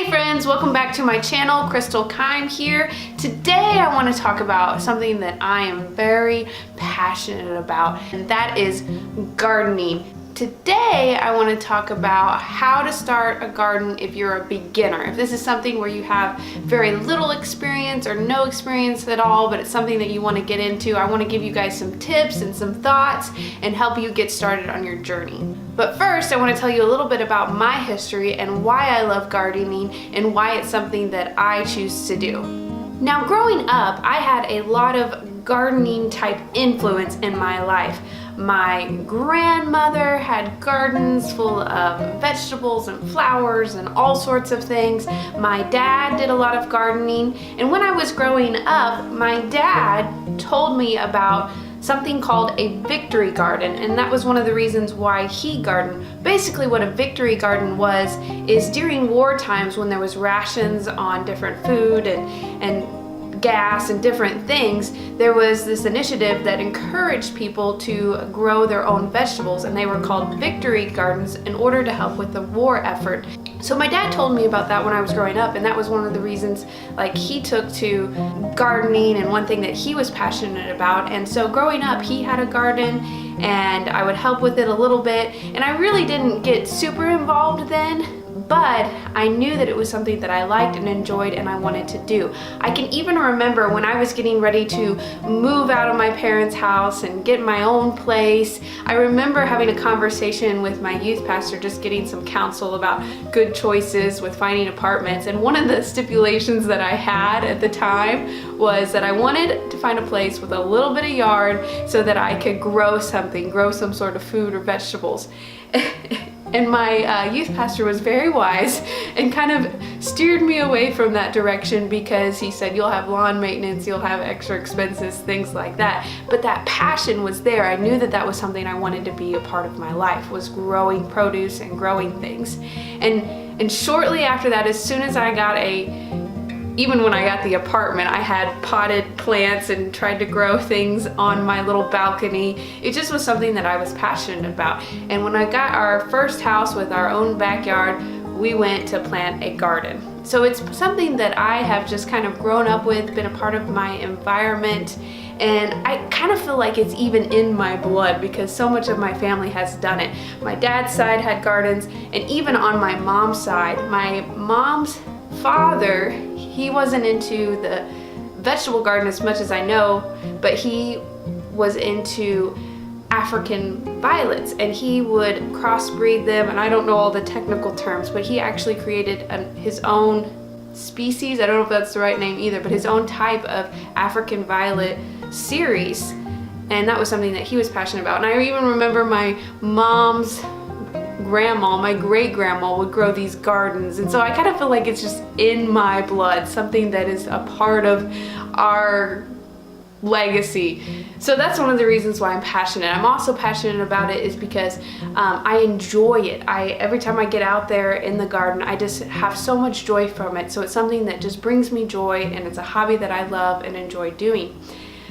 Hey friends, welcome back to my channel. Crystal Keim here. Today I want to talk about something that I am very passionate about, and that is gardening. Today I want to talk about how to start a garden if you're a beginner. If this is something where you have very little experience or no experience at all, but it's something that you want to get into, I want to give you guys some tips and some thoughts and help you get started on your journey. But first, I want to tell you a little bit about my history and why I love gardening and why it's something that I choose to do. Now, growing up, I had a lot of gardening type influence in my life. My grandmother had gardens full of vegetables and flowers and all sorts of things. My dad did a lot of gardening, and when I was growing up, my dad told me about something called a victory garden, and that was one of the reasons why he gardened. Basically what a victory garden was is during war times when there was rations on different food and gas and different things, there was this initiative that encouraged people to grow their own vegetables, and they were called victory gardens in order to help with the war effort. So my dad told me about that when I was growing up, and that was one of the reasons he took to gardening and one thing that he was passionate about. And so growing up, he had a garden and I would help with it a little bit, and I really didn't get super involved then, but I knew that it was something that I liked and enjoyed and I wanted to do. I can even remember when I was getting ready to move out of my parents' house and get my own place, I remember having a conversation with my youth pastor, just getting some counsel about good choices with finding apartments. And one of the stipulations that I had at the time was that I wanted to find a place with a little bit of yard so that I could grow something, grow some sort of food or vegetables. And my youth pastor was very wise and kind of steered me away from that direction because he said, you'll have lawn maintenance, you'll have extra expenses, things like that. But that passion was there. I knew that that was something I wanted to be a part of my life, was growing produce and growing things. And shortly after that, as soon as I got even when I got the apartment, I had potted plants and tried to grow things on my little balcony. It just was something that I was passionate about. And when I got our first house with our own backyard, we went to plant a garden. So it's something that I have just kind of grown up with, been a part of my environment, and I kind of feel like it's even in my blood because so much of my family has done it. My dad's side had gardens, and even on my mom's side, my mom's father, he wasn't into the vegetable garden as much as I know, but he was into African violets, and he would crossbreed them, and I don't know all the technical terms, but he actually created his own species, I don't know if that's the right name either, but his own type of African violet series, and that was something that he was passionate about. And I even remember my mom's grandma, my great grandma, would grow these gardens, and so I kind of feel like it's just in my blood, something that is a part of our legacy. So that's one of the reasons why I'm passionate. I'm also passionate about it is because I enjoy it. Every time I get out there in the garden, I just have so much joy from it. So it's something that just brings me joy, and it's a hobby that I love and enjoy doing.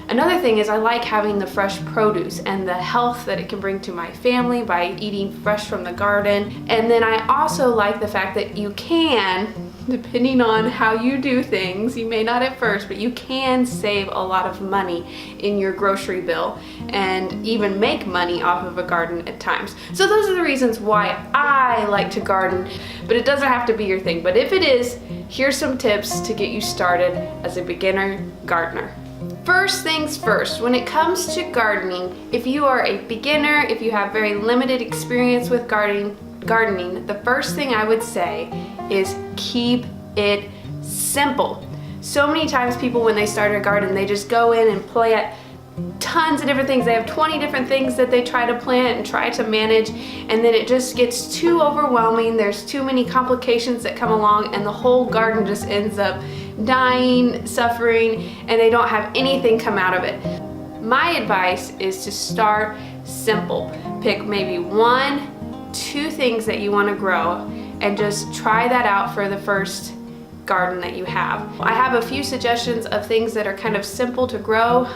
Another thing is I like having the fresh produce and the health that it can bring to my family by eating fresh from the garden. And then I also like the fact that you can, depending on how you do things, you may not at first, but you can save a lot of money in your grocery bill and even make money off of a garden at times. So those are the reasons why I like to garden, but it doesn't have to be your thing. But if it is, here's some tips to get you started as a beginner gardener. First things first, when it comes to gardening, if you are a beginner, if you have very limited experience with gardening, the first thing I would say is keep it simple. So many times people, when they start a garden, they just go in and plant tons of different things. They have 20 different things that they try to plant and try to manage, and then it just gets too overwhelming. There's too many complications that come along, and the whole garden just ends up dying, suffering, and they don't have anything come out of it. My advice is to start simple. Pick maybe 1-2 things that you want to grow and just try that out for the first garden that you have. I have a few suggestions of things that are kind of simple to grow.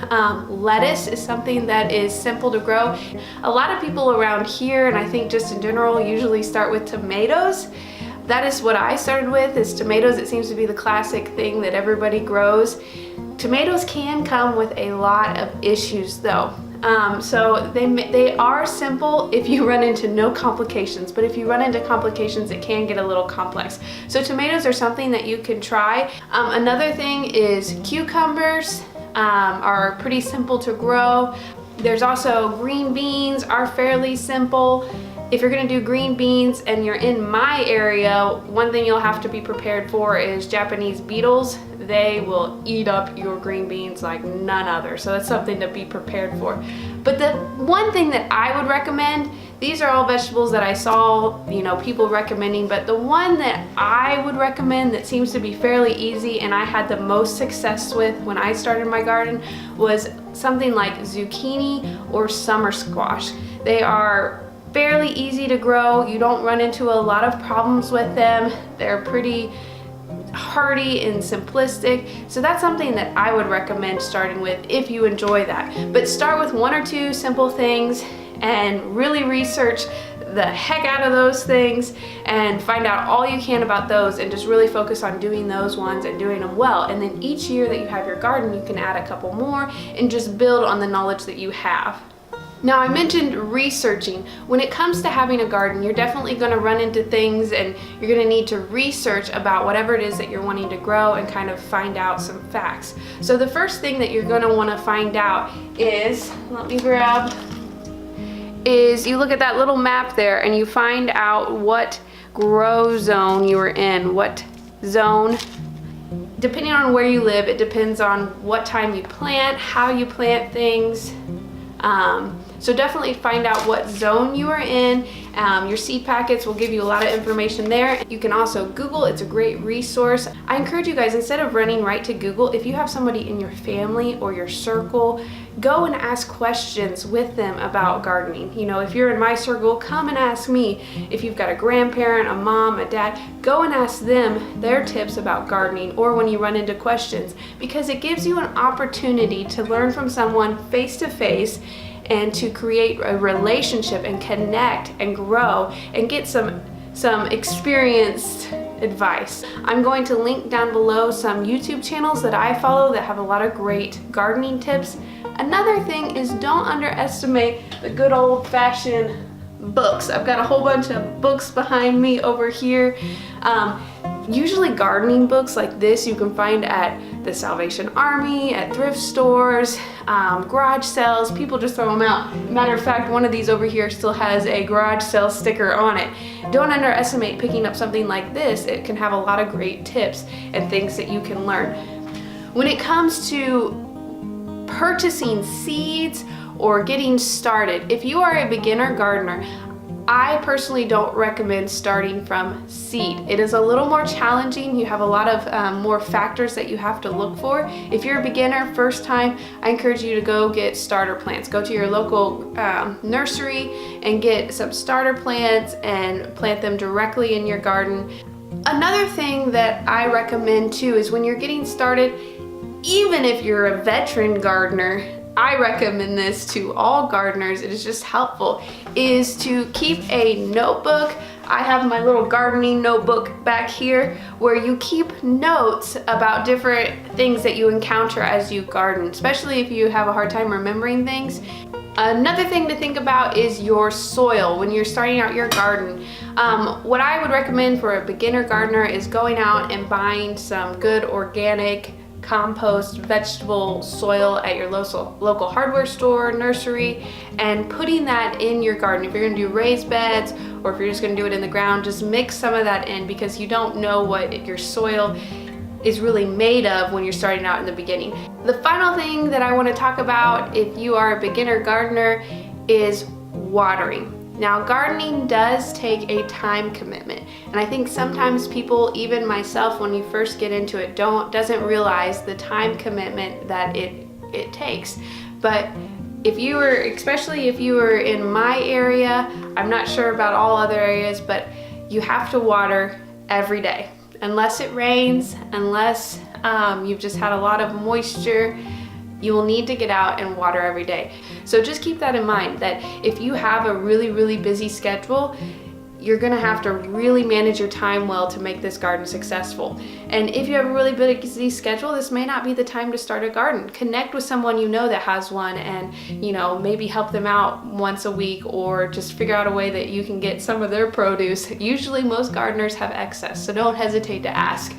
Lettuce is something that is simple to grow. A lot of people around here, and I think just in general, usually start with tomatoes. That is what I started with, is tomatoes. It seems to be the classic thing that everybody grows. Tomatoes can come with a lot of issues though. So they are simple if you run into no complications, but if you run into complications, it can get a little complex. So tomatoes are something that you can try. Another thing is cucumbers are pretty simple to grow. There's also green beans are fairly simple. If you're gonna do green beans and you're in my area, one thing you'll have to be prepared for is Japanese beetles. They will eat up your green beans like none other. So that's something to be prepared for. But the one thing that I would recommend, these are all vegetables that I saw, people recommending, but the one that I would recommend that seems to be fairly easy and I had the most success with when I started my garden was something like zucchini or summer squash. They are fairly easy to grow. You don't run into a lot of problems with them. They're pretty hardy and simplistic. So that's something that I would recommend starting with if you enjoy that. But start with one or two simple things and really research the heck out of those things and find out all you can about those and just really focus on doing those ones and doing them well. And then each year that you have your garden, you can add a couple more and just build on the knowledge that you have. Now, I mentioned researching. When it comes to having a garden, you're definitely going to run into things and you're going to need to research about whatever it is that you're wanting to grow and kind of find out some facts. So the first thing that you're going to want to find out is, you look at that little map there and you find out what grow zone you are in, what zone. Depending on where you live, it depends on what time you plant, how you plant things. So definitely find out what zone you are in. Your seed packets will give you a lot of information there. You can also Google, it's a great resource. I encourage you guys, instead of running right to Google, if you have somebody in your family or your circle, go and ask questions with them about gardening. If you're in my circle, come and ask me. If you've got a grandparent, a mom, a dad, go and ask them their tips about gardening or when you run into questions, because it gives you an opportunity to learn from someone face to face and to create a relationship and connect and grow and get some experienced advice. I'm going to link down below some YouTube channels that I follow that have a lot of great gardening tips. Another thing is, don't underestimate the good old-fashioned books. I've got a whole bunch of books behind me over here. Usually gardening books like this you can find at the Salvation Army, at thrift stores, garage sales. People just throw them out. Matter of fact, one of these over here still has a garage sale sticker on it. Don't underestimate picking up something like this. It can have a lot of great tips and things that you can learn. When it comes to purchasing seeds or getting started, if you are a beginner gardener, I personally don't recommend starting from seed. It is a little more challenging. You have a lot of more factors that you have to look for. If you're a beginner, first time, I encourage you to go get starter plants. Go to your local nursery and get some starter plants and plant them directly in your garden. Another thing that I recommend too is when you're getting started, even if you're a veteran gardener, I recommend this to all gardeners, it is just helpful, is to keep a notebook. I have my little gardening notebook back here where you keep notes about different things that you encounter as you garden, especially if you have a hard time remembering things. Another thing to think about is your soil when you're starting out your garden. What I would recommend for a beginner gardener is going out and buying some good organic compost vegetable soil at your local hardware store, nursery, and putting that in your garden. If you're going to do raised beds or if you're just going to do it in the ground, just mix some of that in, because you don't know what your soil is really made of when you're starting out in the beginning. The final thing that I want to talk about if you are a beginner gardener is watering. Now, gardening does take a time commitment, and I think sometimes people, even myself, when you first get into it, doesn't realize the time commitment that it takes. But especially if you were in my area, I'm not sure about all other areas, but you have to water every day. Unless it rains, unless you've just had a lot of moisture, you will need to get out and water every day. So just keep that in mind, that if you have a really, really busy schedule, you're gonna have to really manage your time well to make this garden successful. And if you have a really busy schedule, this may not be the time to start a garden. Connect with someone you know that has one and, you know, maybe help them out once a week, or just figure out a way that you can get some of their produce. Usually most gardeners have excess, so don't hesitate to ask.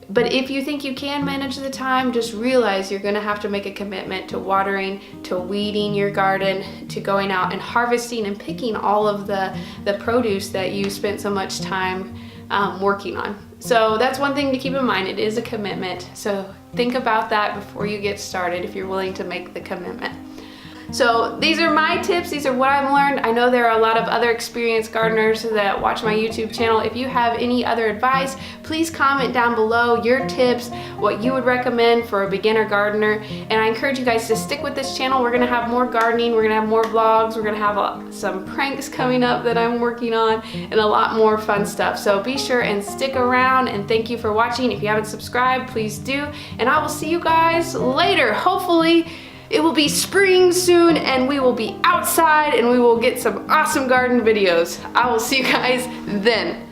But if you think you can manage the time, just realize you're gonna have to make a commitment to watering, to weeding your garden, to going out and harvesting and picking all of the produce that you spent so much time working on. So that's one thing to keep in mind. It is a commitment. So think about that before you get started if you're willing to make the commitment. So these are my tips. These are what I've learned. I know there are a lot of other experienced gardeners that watch my YouTube channel. If you have any other advice, please comment down below your tips, what you would recommend for a beginner gardener. And I encourage you guys to stick with this channel. We're gonna have more gardening. We're gonna have more vlogs. We're gonna have some pranks coming up that I'm working on, and a lot more fun stuff. So be sure and stick around, and thank you for watching. If you haven't subscribed, please do. And I will see you guys later. Hopefully, it will be spring soon and we will be outside and we will get some awesome garden videos. I will see you guys then.